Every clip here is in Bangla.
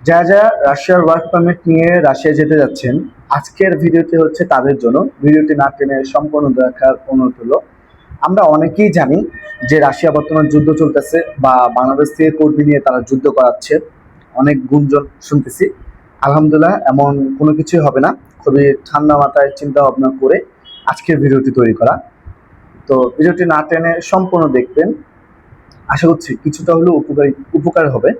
যারা যারা রাশিয়ার ওয়ার্ক পারমিট নিয়ে রাশিয়া যেতে যাচ্ছেন, আজকের ভিডিওটি হচ্ছে তাদের জন্য। ভিডিওটি না টেনে সম্পূর্ণ দেখার অনুরোধ হলো। আমরা অনেকেই জানি যে রাশিয়া বর্তমান যুদ্ধ চলতেছে বা বাংলাদেশ থেকে কর্মী নিয়ে তারা যুদ্ধ করাচ্ছে, অনেক গুঞ্জন শুনতেছি। আলহামদুলিল্লাহ এমন কোনো কিছুই হবে না। খুবই ঠান্ডা মাথায় চিন্তা ভাবনা করে আজকের ভিডিওটি তৈরি করা। তো ভিডিওটি না টেনে সম্পূর্ণ দেখবেন, আশা করছি কিছুটা হলেও উপকার হবে।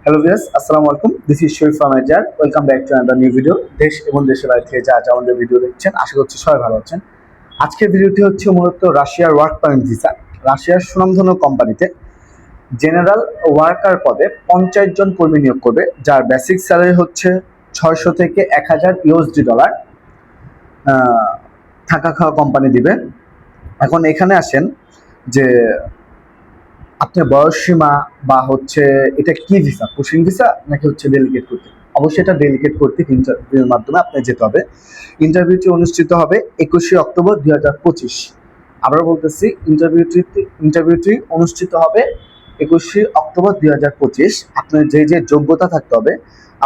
হ্যালো ভিউয়ার্স, আসসালামু আলাইকুম। দিস ইজ শরীফ ফ্রম এজার। Welcome back to another new video. দেশ এবং দেশের বাইরে থেকে যা আমাদের ভিডিও দেখছেন, আশা করছি সবাই ভালো আছেন। আজকের ভিডিওটি হচ্ছে মূলত রাশিয়ার ওয়ার্ক পারমিট ভিসা। রাশিয়ার সুনামধন্য কোম্পানিতে জেনারেল ওয়ার্কার পদে 50 জন কর্মী নিয়োগ করবে, যার বেসিক স্যালারি হচ্ছে 600 থেকে 1000 ইউএসডি ডলার। থাকা খাওয়া কোম্পানি দিবে। এখন এখানে আসেন যে আপনার বয়স সীমা বা হচ্ছে এটা কি ভিসা, পুশিং ভিসা নাকি হচ্ছে ডেলিগেট করতে। অবশ্যই এটা ডেলিগেট করতে ইন্টারভিউর মাধ্যমে আপনার যেতে হবে। ইন্টারভিউটি অনুষ্ঠিত হবে 21শে অক্টোবর 2025। আবার বলতেছি, ইন্টারভিউটি অনুষ্ঠিত হবে 21শে অক্টোবর 2025। আপনার যে যে যোগ্যতা থাকতে হবে,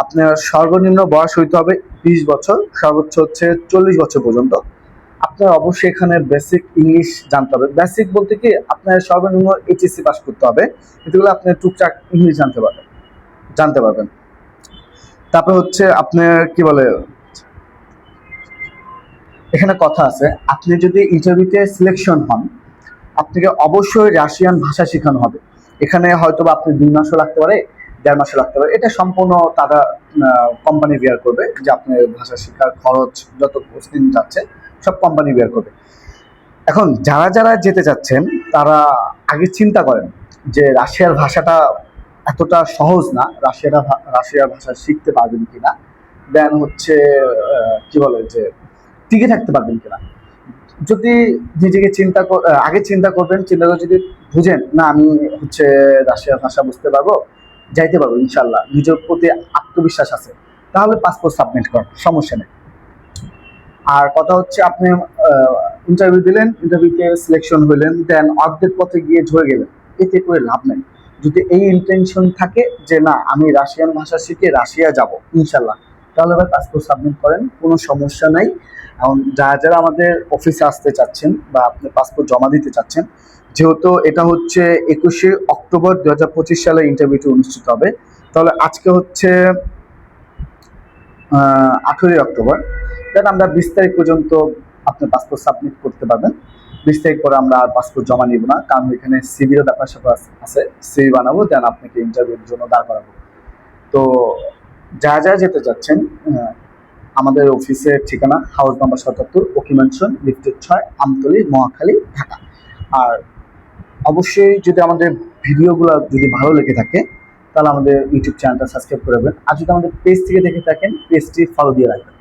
আপনার সর্বনিম্ন বয়স হইতে হবে 20 বছর, সর্বোচ্চ হচ্ছে 40 বছর পর্যন্ত। আপনার অবশ্যই এখানে বেসিক ইংলিশ জানতে হবে। বেসিক বলতে কি, আপনার সর্বনিম্ন এইচএসসি পাস করতে হবে, এগুলো আপনি টুকটাক ইংলিশ জানতে পারবেন। তারপর হচ্ছে আপনার কি বলে, এখানে কথা আছে, আপনি যদি ইন্টারভিউতে সিলেকশন হন, আপনাকে অবশ্যই রাশিয়ান ভাষা শেখানো হবে। এখানে হয়তো বা আপনি 2 মাসও লাগতে পারে, 1.5 মাসও লাগতে পারে। এটা সম্পূর্ণ তারা কোম্পানি বেয়ার করবে, যে আপনার ভাষা শেখার খরচ যত দিন যাচ্ছে সব কোম্পানি বেয়ার করবে। এখন যারা যারা যেতে চাচ্ছেন তারা আগে চিন্তা করেন যে রাশিয়ার ভাষাটা এতটা সহজ না, রাশিয়ার ভাষা শিখতে পারবেন কিনা, দেন হচ্ছে কি বলে যে টিকে থাকতে পারবেন কিনা। যদি নিজেকে আগে চিন্তা করবেন, চিন্তা করে যদি বুঝেন না আমি হচ্ছে রাশিয়ার ভাষা বুঝতে পারবো, যাইতে পারবো ইনশাল্লাহ, নিজের প্রতি আত্মবিশ্বাস আছে, তাহলে পাসপোর্ট সাবমিট করেন, সমস্যা নেই। আর কথা হচ্ছে, আপনি ইন্টারভিউ দিলেন, ইন্টারভিউতে সিলেকশন হইলেন, দেন অর্ধেক পথে গিয়ে ঝরে গেলেন, এতে করে লাভ নেই। যদি এই ইন্টেনশন থাকে যে না আমি রাশিয়ান ভাষা শিখে রাশিয়া যাব ইনশাল্লাহ, তাহলে ভাই পাসপোর্ট সাবমিট করেন, কোনো সমস্যা নাই। এখন যারা যারা আমাদের অফিসে আসতে চাচ্ছেন বা আপনি পাসপোর্ট জমা দিতে চাচ্ছেন, যেহেতু এটা হচ্ছে 21শে অক্টোবর 2025 সালে ইন্টারভিউটি অনুষ্ঠিত হবে, তাহলে আজকে হচ্ছে 18ই অক্টোবর, দেন আমরা 20 তারিখ পর্যন্ত আপনি পাসপোর্ট সাবমিট করতে পারবেন। 20 তারিখ পরে আমরা আর পাসপোর্ট জমা নিব না, কারণ এখানে সিভির ব্যাপার স্যাপার আছে, সিভি বানাবো, দেন আপনাকে ইন্টারভিউর জন্য দাঁড় করাবো। তো যা যা যেতে চাচ্ছেন, আমাদের অফিসের ঠিকানা হাউস নাম্বার 77, ওকি ম্যানশন, লিফটেড 6, আমতলী, মহাখালী, ঢাকা। আর অবশ্যই যদি আমাদের ভিডিওগুলো যদি ভালো লেগে থাকে, তাহলে আমাদের ইউটিউব চ্যানেলটা সাবস্ক্রাইব করবেন। আর যদি আমাদের পেজ থেকে দেখে থাকেন, পেজটি ফলো দিয়ে রাখবেন।